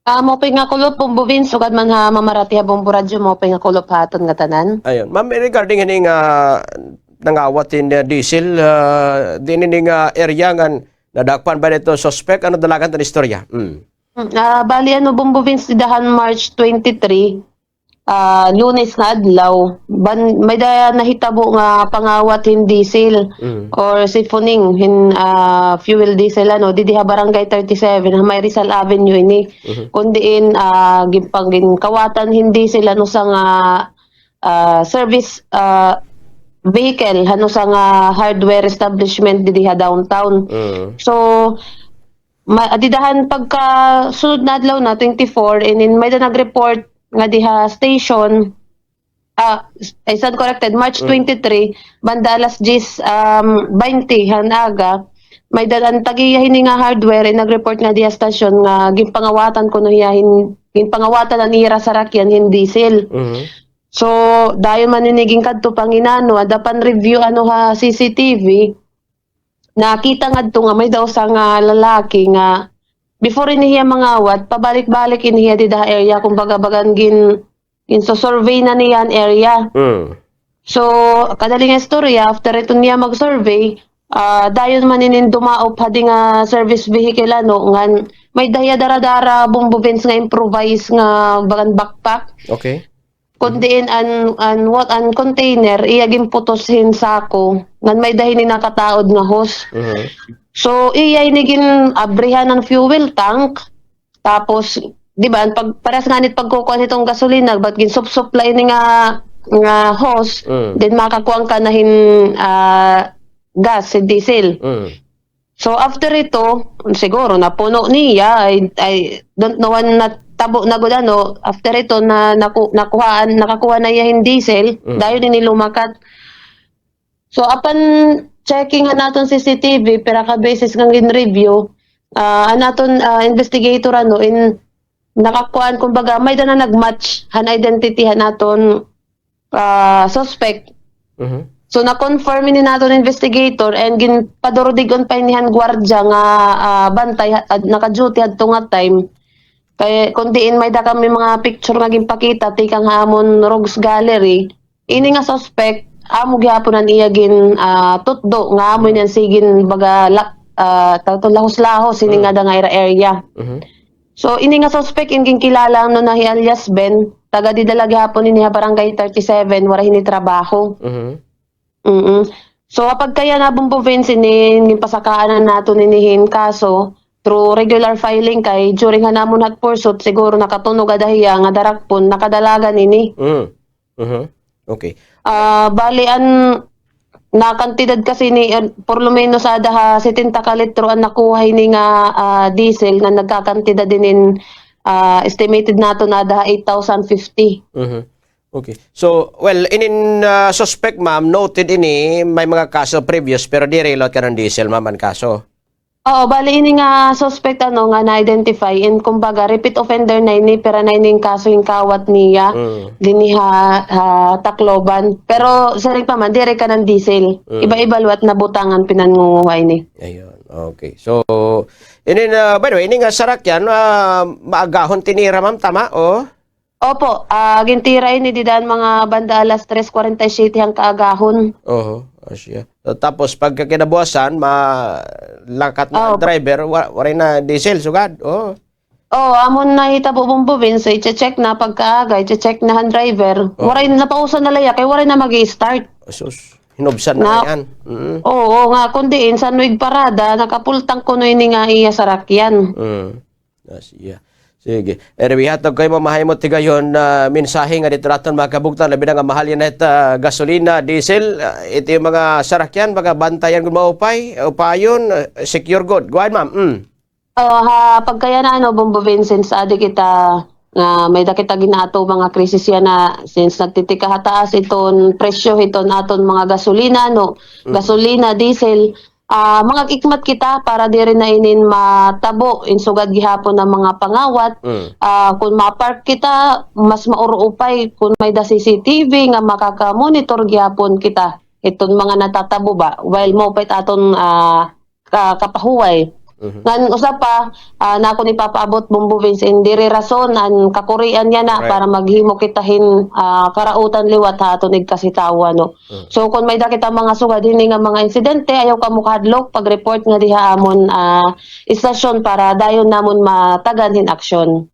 Mopay nga kulop bumbubin sugad man ha mamarati ha bumburadyo mopay nga kulop haton nga tanan. Ayun. Ma'am, regarding hining nangawat in diesel, din hining area nga nadakpan ba nito suspect, ano dalagan ta istorya? Bali ano bumbubin sidahan March 23, Lunes nga adlaw. May da nahitabo nga pangawat hin diesel or siphoning hin fuel diesel ano didi ha barangay 37 ha may Rizal Avenue ini. Kundiin gimpang kawatan hin diesel ano sa nga service vehicle ano sa nga hardware establishment didi ha downtown. So adidahan pagka sunod na adlaw na 24 and then may da nag-report nga diha station I stand corrected March 23 banda alas 10:20 hanaga may dalan tagiya hini nga hardware nag-report nga diha station nga ginpangawatan kuno hiyahin ginpangawatan ang ira sa rakyan hin diesel. So dayon man niniging kadto panginano adapan review ano ha CCTV nakita ngadto nga may daw sa nga lalaki nga before inihiya mangawat pabalik-balik inihiya di da area kumbaga bagan gin so survey na niyan area. So kadaling istorya after ito niya mag-survey dayon man inin dumaop hadi nga service vehicle ano nga may daya dara-dara bumbubins nga improvise nga bagan backpack. Okay. Kundiin an container iyagin putosin sako ngan may dahin ni nakataod nga hose. So iya inigin abrihan ng fuel tank tapos di ba pag paras nga nit pagkukuha nitong gasolina bat gin supply ni nga hose then makakuha ka na hin gas diesel. So after ito siguro napuno niya I don't know when tabo na gud ano after ito na nakakuha na iya hin diesel dayon ni lumakat. So apan checking naton CCTV pera ka basis nga gin-review anaton investigator ano in nakakuan kumbaga may da na nagmatch han identity naton suspect. So na-confirm ni naton investigator and ginpadurdigon pa inihan gwardiya nga bantay naka-duty adto nga time. Kay kundiin may da kami mga picture nga ginpakita tikang hamon Rogues Gallery ini nga suspect amo gihapon an iya gin tutdo nga amo niyan sigin baga lahos-lahos ini nga da nga area. So ini nga suspect ingin kilala no na alias Ben taga didala gihapon ini barangay 37 wala hini trabaho. So kapag kaya na bumbuvin sinin pasakaan nato ninihin kaso through regular filing kay during hanamon nagpursot siguro nakatunog adahiya nga darakpon nakadalagan ini. Okay. Bali na kantidad kasi ni por lo menos ada ha 70 ka litro ang nakuha ni nga diesel na nagkakantidad din in estimated nato na ada 8,050. Okay. So, well, inin suspect ma'am, noted ini may mga kaso previous pero di reload ka ng diesel ma'am ang kaso. Oo, bali ini nga suspect ano nga na-identify and kumbaga repeat offender na ini pero na ining kaso yung kawat niya diniha Tacloban. Pero sari pa man dire ka ng diesel. Iba-iba luwat na butangan pinangunguhay ni. Ayun. Okay. So, ini by the way, ini nga sarakyan maagahon tinira ma'am tama o? Opo, gintira ini didaan mga banda alas 3:47 ang kaagahon. Asya. Tapos pagka kinabuasan, malakat na driver, waray na diesel, sugad. Amon na hitabo bumbubin, so i-check na pagkaaga, i-check na han driver. Waray na pausan na laya, kay waray na mag-i-start. Sus, hinubsan na yan. Oo, nga, kundiin, sa nuig parada, nakapultang kuno ini nga iya sa rakyan. Asya. Sige. Anyway, hatag kayo mamahay mo tigayon na mensahe nga dito natin mga kabugtan, labi na nga mahal yan na gasolina, diesel, ito yung mga sarakyan, mga bantayan kung maupay, upayon, secure good. Go ahead, ma'am. Pagkaya na Bombo Vincent, sa adi kita, may da kita ginato mga krisis yan na since nagtitika hataas iton presyo iton aton mga gasolina, gasolina, diesel, mga ikmat kita para di rin na inin matabo insugad gihapon ng mga pangawat. Kung mapark kita mas mauruupay kung may da CCTV nga makaka-monitor gihapon kita iton mga natatabo ba while mo pait aton kapahuway. Ngan usa pa na ako ni papaabot Bumbo Vince indiri rason an kakurian niya na Right. para maghimo kitahin karautan liwat ha tunig kasitawa no. So kung may dakita mga sugad hini nga mga insidente ayaw ka mukadlok pag-report nga diha amon istasyon para dayon namon mataganhin aksyon.